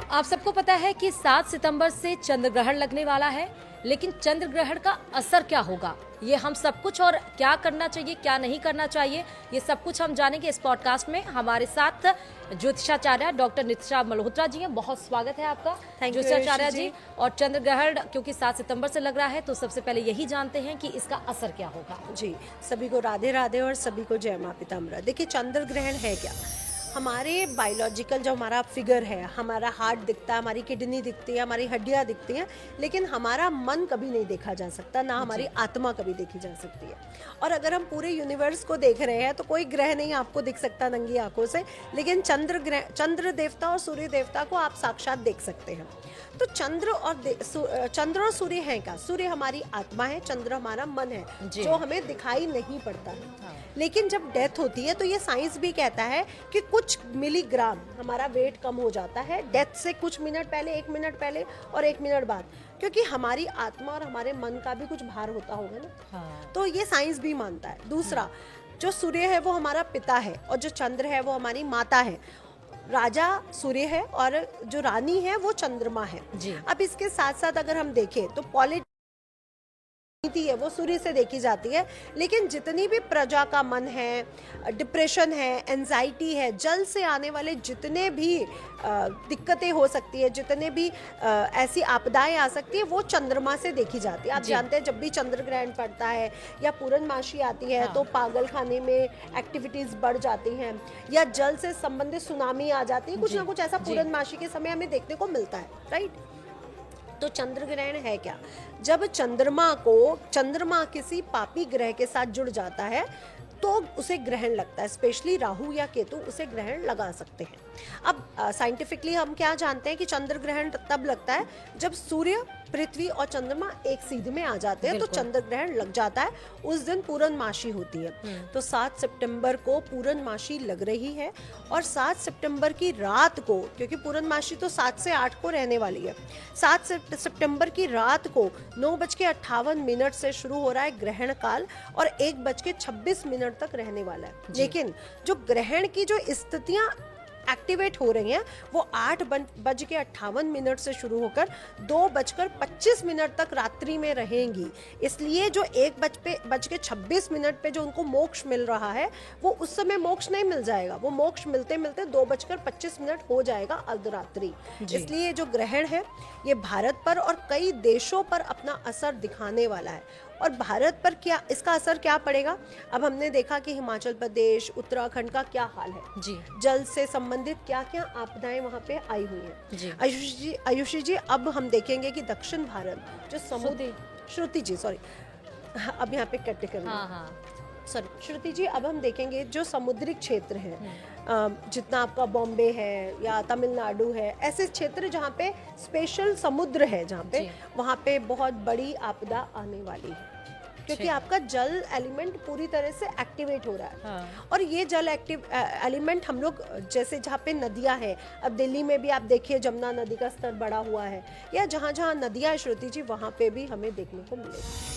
आप सबको पता है कि 7 सितंबर से चंद्र ग्रहण लगने वाला है, लेकिन चंद्र ग्रहण का असर क्या होगा, ये हम सब कुछ और क्या करना चाहिए क्या नहीं करना चाहिए, ये सब कुछ हम जानेंगे इस पॉडकास्ट में। हमारे साथ ज्योतिषाचार्य डॉक्टर नितिशा मल्होत्रा जी हैं, बहुत स्वागत है आपका ज्योतिषाचार्य जी। और चंद्र ग्रहण क्योंकि 7 सितंबर से लग रहा है, तो सबसे पहले यही जानते हैं कि इसका असर क्या होगा। जी, सभी को राधे राधे और सभी को जय मां पिताम्बरा। देखिए, चंद्र ग्रहण है क्या? हमारे बायोलॉजिकल जो हमारा फिगर है, हमारा हार्ट दिखता है, हमारी किडनी दिखती है, हमारी हड्डियां दिखती हैं, लेकिन हमारा मन कभी नहीं देखा जा सकता, ना हमारी आत्मा कभी देखी जा सकती है। और अगर हम पूरे यूनिवर्स को देख रहे हैं तो कोई ग्रह नहीं आपको दिख सकता नंगी आंखों से, लेकिन चंद्र देवता और सूर्य देवता को आप साक्षात देख सकते हैं। तो चंद्र और सूर्य हैं क्या? सूर्य हमारी आत्मा है, चंद्र हमारा मन है, जो हमें दिखाई नहीं पड़ता है। लेकिन जब डेथ होती है तो ये साइंस भी कहता है कि कुछ मिलीग्राम हमारा वेट कम हो जाता है डेथ से कुछ मिनट पहले, 1 मिनट पहले और 1 मिनट बाद, क्योंकि हमारी आत्मा और हमारे मन का भी कुछ भार होता होगा ना। तो ये साइंस भी मानता है। दूसरा, जो सूर्य है वो हमारा पिता है और जो चंद्र है वो हमारी माता है। राजा सूर्य है और जो रानी है वो चंद्रमा है। अब इसके साथ साथ अगर हम देखें तो नीति है वो सूर्य से देखी जाती है, लेकिन जितनी भी प्रजा का मन है, डिप्रेशन है, एंजाइटी है, जल से आने वाले जितने भी दिक्कतें हो सकती है, जितने भी ऐसी आपदाएं आ सकती है, वो चंद्रमा से देखी जाती है। आप जानते हैं जब भी चंद्र ग्रहण पड़ता है या पूर्णमासी आती है तो पागल खाने में एक्टिविटीज बढ़ जाती हैं, या जल से संबंधित सुनामी आ जाती है, कुछ ना कुछ ऐसा पूर्णमासी के समय हमें देखने को मिलता है, राइट। तो चंद्र ग्रहण है क्या? जब चंद्रमा किसी पापी ग्रह के साथ जुड़ जाता है तो उसे ग्रहण लगता है। स्पेशली राहु या केतु उसे ग्रहण लगा सकते हैं। अब साइंटिफिकली हम क्या जानते हैं कि चंद्र ग्रहण तब लगता है जब सूर्य, पृथ्वी और चंद्रमा एक सीध में आ जाते हैं, तो चंद्र ग्रहण लग जाता है। उस दिन पूर्णमासी होती है। तो 7 सितंबर को पूर्णमासी लग रही है और 7 सितंबर की रात को, क्योंकि पूर्णमासी तो 7 से 8 को रहने वाली है, 7 सितंबर की रात को 9:58 से शुरू हो रहा है ग्रहण काल और 1:26 तक रहने वाला है। लेकिन जो ग्रहण की जो स्थितियां एक्टिवेट हो रही हैं वो 8:58 से शुरू होकर 2:25 तक रात्रि में रहेंगी। इसलिए जो 1:26 पे जो उनको मोक्ष मिल रहा है वो उस समय मोक्ष नहीं मिल जाएगा, वो मोक्ष मिलते मिलते 2:25 हो जाएगा अर्धरात्रि। इसलिए जो ग्रहण है ये भारत पर और कई देशों पर अपना असर दिखाने वाला है। और भारत पर क्या इसका असर क्या पड़ेगा? अब हमने देखा कि हिमाचल प्रदेश, उत्तराखंड का क्या हाल है जी, जल से संबंधित क्या क्या आपदाएं वहां पे आई हुई हैं। आयुषी जी, अब हम देखेंगे कि दक्षिण भारत जो समुद्र, श्रुति जी सॉरी, अब यहाँ पे कट कर सॉरी श्रुति जी, अब हम देखेंगे जो समुद्री क्षेत्र है, जितना आपका बॉम्बे है या तमिलनाडु है, ऐसे क्षेत्र जहाँ पे स्पेशल समुद्र है, जहाँ पे वहाँ पे बहुत बड़ी आपदा आने वाली है, क्योंकि आपका जल एलिमेंट पूरी तरह से एक्टिवेट हो रहा है। और ये जल एलिमेंट हम लोग जैसे जहाँ पे नदियाँ हैं, अब दिल्ली में भी आप देखिए जमुना नदी का स्तर बढ़ा हुआ है, या जहाँ जहाँ नदियाँ है श्रुति जी, वहाँ पे भी हमें देखने को मिलेगा।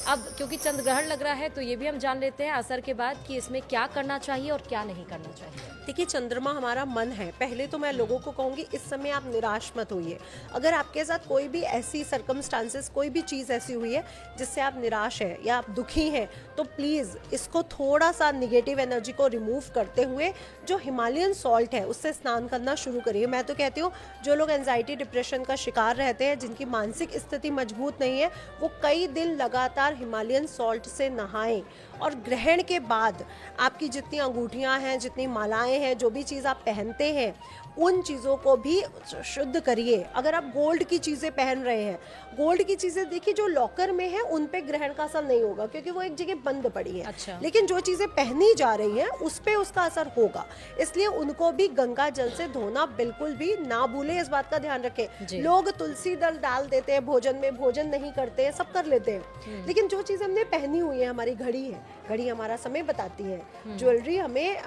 अब क्योंकि चंद्र ग्रहण लग रहा है तो ये भी हम जान लेते हैं असर के बाद कि इसमें क्या करना चाहिए और क्या नहीं करना चाहिए। देखिए, चंद्रमा हमारा मन है। पहले तो मैं लोगों को कहूँगी इस समय आप निराश मत होइए। अगर आपके साथ कोई भी ऐसी सर्कमस्टांसेस, कोई भी चीज़ ऐसी हुई है जिससे आप निराश हैं या आप दुखी हैं, तो प्लीज़ इसको थोड़ा सा निगेटिव एनर्जी को रिमूव करते हुए जो हिमालयन सॉल्ट है उससे स्नान करना शुरू करिए। मैं तो कहती हूँ जो लोग एंजाइटी, डिप्रेशन का शिकार रहते हैं, जिनकी मानसिक स्थिति मजबूत नहीं है, वो कई दिन लगातार हिमालयन सॉल्ट से नहाएं। और ग्रहण के बाद आपकी जितनी अंगूठियां हैं, जितनी मालाएं हैं, जो भी चीज़ आप पहनते हैं, उन चीज़ों को भी शुद्ध करिए। अगर आप गोल्ड की चीज़ें पहन रहे हैं, गोल्ड की चीज़ें देखिए जो लॉकर में है उन पे ग्रहण का असर नहीं होगा, क्योंकि वो एक जगह बंद पड़ी है। अच्छा। लेकिन जो चीज़ें पहनी जा रही हैं उस पे उसका असर होगा, इसलिए उनको भी गंगा जल से धोना बिल्कुल भी ना भूलें। इस बात का ध्यान रखें। लोग तुलसी दल डाल देते हैं भोजन में, भोजन नहीं करते हैं, सब कर लेते हैं, लेकिन जो चीज़ हमने पहनी हुई है, हमारी घड़ी है, घड़ी हमारा समय बताती है, ज्वेलरी हमें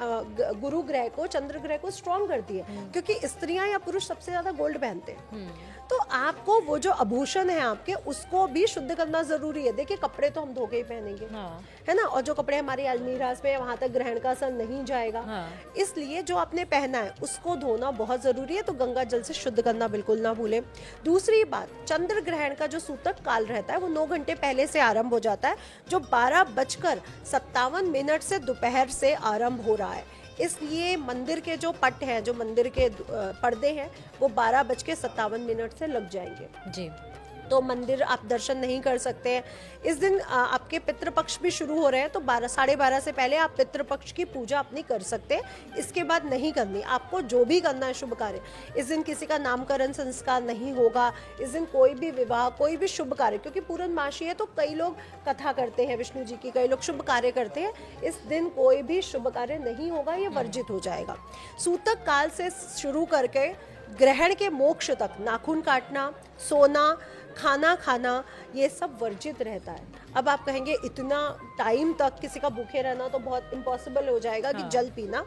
गुरु ग्रह को, चंद्र ग्रह को स्ट्रॉन्ग करती है, क्योंकि स्त्रियां या पुरुष सबसे ज्यादा गोल्ड पहनते हैं। तो आपको वो जो आभूषण है आपके, उसको भी शुद्ध करना जरूरी है। देखिए कपड़े तो हम धो के ही पहनेंगे, है ना, और जो कपड़े हमारी अलमीराज में, वहां तक ग्रहण का असर नहीं जाएगा। इसलिए जो आपने पहना है उसको धोना बहुत जरूरी है, तो गंगा जल से शुद्ध करना बिल्कुल ना भूलें। दूसरी बात, चंद्र ग्रहण का जो सूतक काल रहता है वो 9 घंटे पहले से आरंभ हो जाता है, जो 12:57 से दोपहर से आरंभ हो रहा है। इसलिए मंदिर के जो पट हैं, जो मंदिर के पर्दे हैं, वो 12:57 से लग जाएंगे जी। तो मंदिर आप दर्शन नहीं कर सकते हैं। इस दिन आपके पितृपक्ष भी शुरू हो रहे हैं, तो 12-12:30 से पहले आप पितृपक्ष की पूजा अपनी कर सकते हैं। इसके बाद नहीं करनी। आपको जो भी करना है शुभ कार्य, इस दिन किसी का नामकरण संस्कार नहीं होगा, इस दिन कोई भी विवाह, कोई भी शुभ कार्य, क्योंकि पूर्णमासी है तो कई लोग कथा करते हैं विष्णु जी की, कई लोग शुभ कार्य करते हैं, इस दिन कोई भी शुभ कार्य नहीं होगा, ये वर्जित हो जाएगा। सूतक काल से शुरू करके ग्रहण के मोक्ष तक नाखून काटना, सोना, खाना खाना, ये सब वर्जित रहता है। अब आप कहेंगे इतना टाइम तक किसी का भूखे रहना तो बहुत इम्पॉसिबल हो जाएगा कि जल पीना।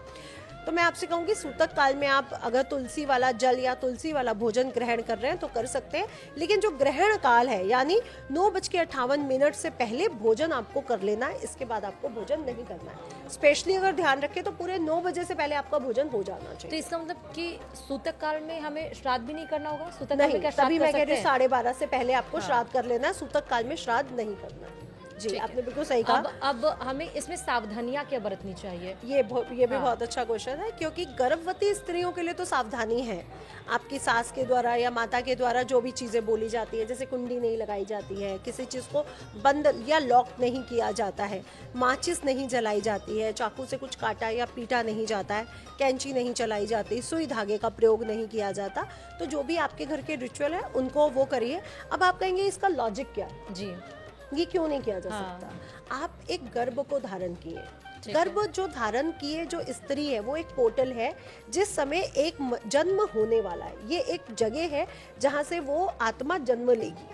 तो मैं आपसे कहूँगी सूतक काल में आप अगर तुलसी वाला जल या तुलसी वाला भोजन ग्रहण कर रहे हैं तो कर सकते हैं, लेकिन जो ग्रहण काल है यानी 9:58 से पहले भोजन आपको कर लेना है, इसके बाद आपको भोजन नहीं करना है। स्पेशली अगर ध्यान रखें तो पूरे 9 बजे से पहले आपका भोजन हो जाना चाहिए। तो इसका मतलब कि सूतक काल में हमें श्राद्ध भी नहीं करना होगा? सूतक काल नहीं, में क्या श्राद्ध तभी कर मैं कह रही सकते हूँ हैं? 12:30 से पहले आपको श्राद्ध कर लेना है, सूतक काल में श्राद्ध नहीं करना है। जी, आपने बिल्कुल सही कहा। अब हमें इसमें सावधानियां क्या बरतनी चाहिए? ये भी बहुत अच्छा क्वेश्चन है, क्योंकि गर्भवती स्त्रियों के लिए तो सावधानी है। आपकी सास के द्वारा या माता के द्वारा जो भी चीज़ें बोली जाती है, जैसे कुंडी नहीं लगाई जाती है, किसी चीज़ को बंद या लॉक नहीं किया जाता है, माचिस नहीं जलाई जाती है, चाकू से कुछ काटा या पीटा नहीं जाता है, कैंची नहीं चलाई जाती, सुई धागे का प्रयोग नहीं किया जाता। तो जो भी आपके घर के रिचुअल है उनको वो करिए। अब आप कहेंगे इसका लॉजिक क्या है? जी, ये क्यों नहीं किया जा सकता? आप एक गर्भ को धारण किए, गर्भ जो धारण किए जो स्त्री है वो एक पोर्टल है, जिस समय एक जन्म होने वाला है, ये एक जगह है जहाँ से वो आत्मा जन्म लेगी।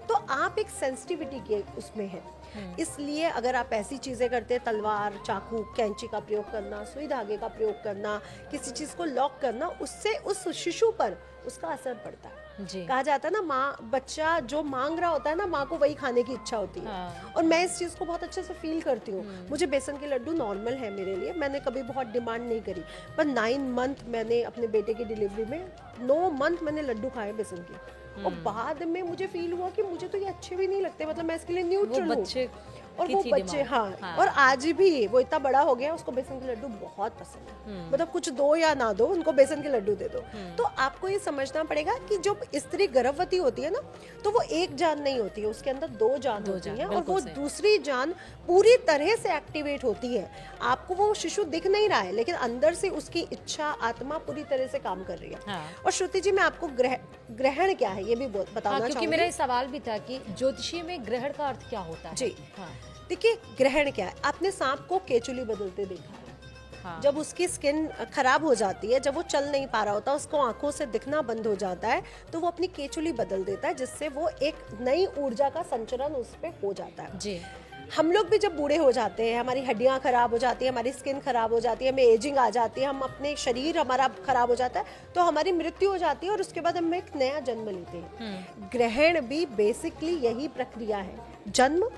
तो आप एक सेंसिटिविटी के उसमें है, इसलिए अगर आप ऐसी चीजें करते हैं, तलवार, चाकू, कैंची का प्रयोग करना, सुई धागे का प्रयोग करना, किसी चीज को लॉक करना, उससे उस शिशु पर उसका असर पड़ता है। कहा जाता है ना, माँ, बच्चा जो मांग रहा होता है ना, माँ को वही खाने की इच्छा होती है। और मैं इस चीज को बहुत अच्छे से फील करती हूँ। मुझे बेसन के लड्डू नॉर्मल है मेरे लिए, मैंने कभी बहुत डिमांड नहीं करी, पर 9 मंथ मैंने अपने बेटे की डिलीवरी में 9 मंथ मैंने लड्डू खाए बेसन के, और बाद में मुझे फील हुआ कि मुझे तो ये अच्छे भी नहीं लगते, मतलब मैं इसके लिए न्यूट्रल हूँ। और वो बच्चे हाँ, और आज भी वो इतना बड़ा हो गया, उसको बेसन के लड्डू बहुत पसंद है। मतलब कुछ दो या ना दो, उनको बेसन के लड्डू दे दो। तो आपको ये समझना पड़ेगा कि जब स्त्री गर्भवती होती है ना, तो वो एक जान नहीं होती है, उसके अंदर 2 जान होती है, और वो दूसरी जान पूरी तरह से एक्टिवेट होती है। आपको वो शिशु दिख नहीं रहा है, लेकिन अंदर से उसकी इच्छा, आत्मा पूरी तरह से काम कर रही है। और श्रुति जी, मैं आपको ग्रहण क्या है ये भी बताना चाहूंगी, क्योंकि मेरा सवाल भी था कि ज्योतिषी में ग्रहण का अर्थ क्या होता है? जी, देखिए ग्रहण क्या है, आपने सांप को केचुली बदलते देखा है। जब उसकी स्किन खराब हो जाती है, जब वो चल नहीं पा रहा होता, उसको आंखों से दिखना बंद हो जाता है, तो वो अपनी केचुली बदल देता है, जिससे वो एक नई ऊर्जा का संचरण उस पे हो जाता है। जी, हम लोग भी जब बूढ़े हो जाते हैं, हमारी हड्डियां खराब हो जाती है, हमारी स्किन खराब हो जाती है, हमें एजिंग आ जाती है, हम अपने शरीर हमारा खराब हो जाता है, तो हमारी मृत्यु हो जाती है, और उसके बाद हम एक नया जन्म लेते हैं। ग्रहण भी बेसिकली यही प्रक्रिया है, जन्म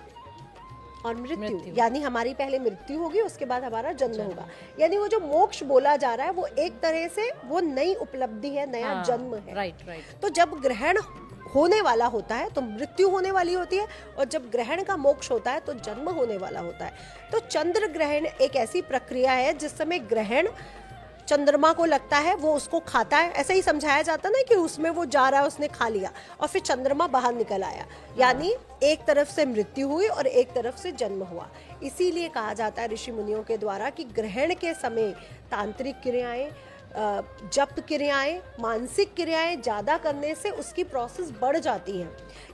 और मृत्यु। यानी हमारी पहले मृत्यु होगी, उसके बाद हमारा जन्म होगा। यानी वो जो मोक्ष बोला जा रहा है वो एक तरह से वो नई उपलब्धि है, नया जन्म है। राइट। तो जब ग्रहण होने वाला होता है तो मृत्यु होने वाली होती है, और जब ग्रहण का मोक्ष होता है तो जन्म होने वाला होता है। तो चंद्र ग्रहण एक ऐसी प्रक्रिया है जिस समय ग्रहण चंद्रमा को लगता है, वो उसको खाता है। ऐसा ही समझाया जाता ना कि उसमें वो जा रहा है, उसने खा लिया और फिर चंद्रमा बाहर निकल आया, यानी एक तरफ से मृत्यु हुई और एक तरफ से जन्म हुआ। इसीलिए कहा जाता है ऋषि मुनियों के द्वारा कि ग्रहण के समय तांत्रिक क्रियाएं, जप क्रियाएं, मानसिक क्रियाएं ज़्यादा करने से उसकी प्रोसेस बढ़ जाती है।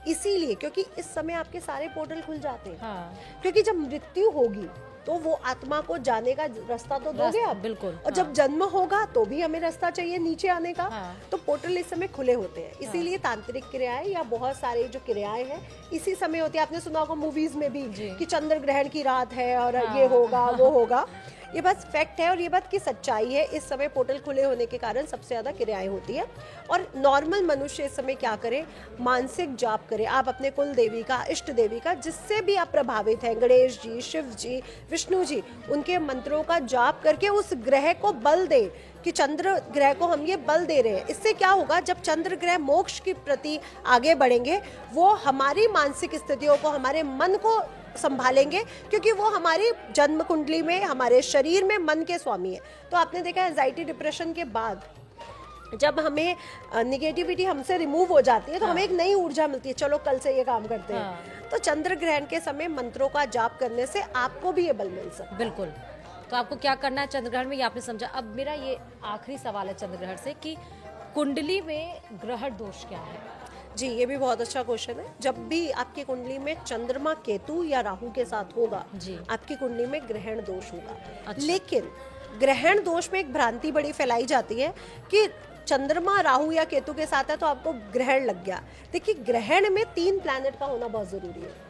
इसीलिए क्योंकि इस समय आपके सारे पोर्टल खुल जाते हैं। क्योंकि जब मृत्यु होगी तो वो आत्मा को जाने का रास्ता तो दोगे आप। बिल्कुल। और जब जन्म होगा तो भी हमें रास्ता चाहिए नीचे आने का। तो पोर्टल इस समय खुले होते हैं, इसीलिए तांत्रिक क्रियाएं या बहुत सारे जो क्रियाएं हैं इसी समय होती है। आपने सुना होगा मूवीज में भी कि चंद्र ग्रहण की रात है और ये होगा वो होगा, ये बस फैक्ट है और ये बात की सच्चाई है। इस समय पोर्टल खुले होने के कारण सबसे ज़्यादा क्रियाएं होती है। और नॉर्मल मनुष्य इस समय क्या करे, मानसिक जाप करे आप अपने कुल देवी का, इष्ट देवी का, जिससे भी आप प्रभावित हैं, गणेश जी, शिव जी, विष्णु जी, उनके मंत्रों का जाप करके उस ग्रह को बल दे कि चंद्र ग्रह को हम ये बल दे रहे हैं। इससे क्या होगा, जब चंद्र ग्रह मोक्ष के प्रति आगे बढ़ेंगे वो हमारी मानसिक स्थितियों को, हमारे मन को संभालेंगे, क्योंकि वो हमारी जन्म कुंडली में, हमारे शरीर में मन के स्वामी है। तो आपने देखा एंजाइटी डिप्रेशन के बाद जब हमें निगेटिविटी हमसे रिमूव हो जाती है तो हमें एक नई ऊर्जा मिलती है, चलो कल से ये काम करते हैं। तो चंद्र ग्रहण के समय मंत्रों का जाप करने से आपको भी ये बल मिल सकता है। बिल्कुल। तो आपको क्या करना है चंद्र ग्रहण में, ये आपने समझा। अब मेरा ये आखिरी सवाल है चंद्र ग्रहण से कि कुंडली में ग्रहण दोष क्या है? जी, ये भी बहुत अच्छा क्वेश्चन है। जब भी आपकी कुंडली में चंद्रमा, केतु या राहु के साथ होगा जी, आपकी कुंडली में ग्रहण दोष होगा। अच्छा। लेकिन ग्रहण दोष में एक भ्रांति बड़ी फैलाई जाती है कि चंद्रमा राहु या केतु के साथ है तो आपको ग्रहण लग गया। देखिए, ग्रहण में 3 प्लैनेट का होना बहुत जरूरी है।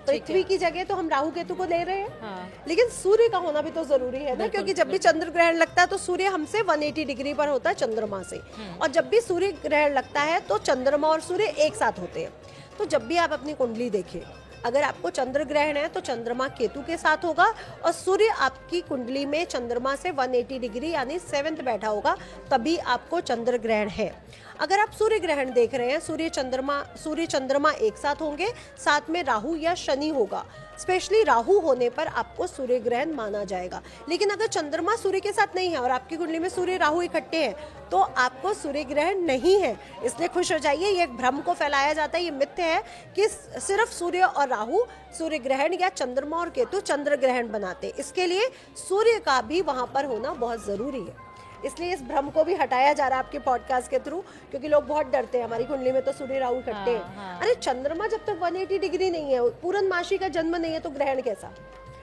पृथ्वी की जगह तो हम राहु केतु को ले रहे हैं, लेकिन सूर्य का होना भी तो जरूरी है ना, क्योंकि जब भी चंद्र ग्रहण लगता है तो सूर्य हमसे 180 डिग्री पर होता है चंद्रमा से, और जब भी सूर्य ग्रहण लगता है तो चंद्रमा और सूर्य एक साथ होते हैं। तो जब भी आप अपनी कुंडली देखें, अगर आपको चंद्र ग्रहण है तो चंद्रमा केतु के साथ होगा और सूर्य आपकी कुंडली में चंद्रमा से 180 डिग्री यानी 7th बैठा होगा, तभी आपको चंद्र ग्रहण है। अगर आप सूर्य ग्रहण देख रहे हैं, सूर्य चंद्रमा एक साथ होंगे, साथ में राहु या शनि होगा। स्पेशली राहु होने पर आपको सूर्य ग्रहण माना जाएगा। लेकिन अगर चंद्रमा सूर्य के साथ नहीं है और आपकी कुंडली में सूर्य राहु इकट्ठे हैं तो आपको सूर्य ग्रहण नहीं है। इसलिए खुश हो जाइए, ये एक भ्रम को फैलाया जाता है, ये मिथ्य है कि सिर्फ सूर्य और राहु सूर्य ग्रहण या चंद्रमा और केतु चंद्र ग्रहण बनाते। इसके लिए सूर्य का भी वहां पर होना बहुत जरूरी है। इसलिए इस भ्रम को भी हटाया जा रहा है आपके पॉडकास्ट के थ्रू, क्योंकि लोग बहुत डरते हैं, हमारी कुंडली में तो सूर्य राहु इकट्ठे हैं। अरे चंद्रमा जब तक 180 डिग्री नहीं है, पूर्णमासी का जन्म नहीं है, तो ग्रहण कैसा?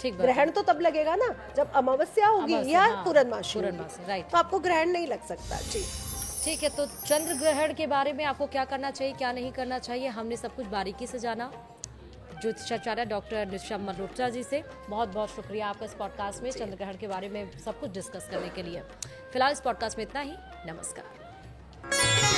ग्रहण तो तब लगेगा ना जब अमावस्या होगी या पूर्णमासी होगी, राइट। तो आपको ग्रहण नहीं लग सकता। जी ठीक है, तो चंद्र ग्रहण के बारे में आपको क्या करना चाहिए, क्या नहीं करना चाहिए, हमने सब कुछ बारीकी से जाना ज्योतिषाचार्य डॉक्टर निशा मल्होत्रा जी से। बहुत बहुत शुक्रिया आपका इस पॉडकास्ट में चंद्र ग्रहण के बारे में सब कुछ डिस्कस करने के लिए। फिलहाल इस पॉडकास्ट में इतना ही। नमस्कार।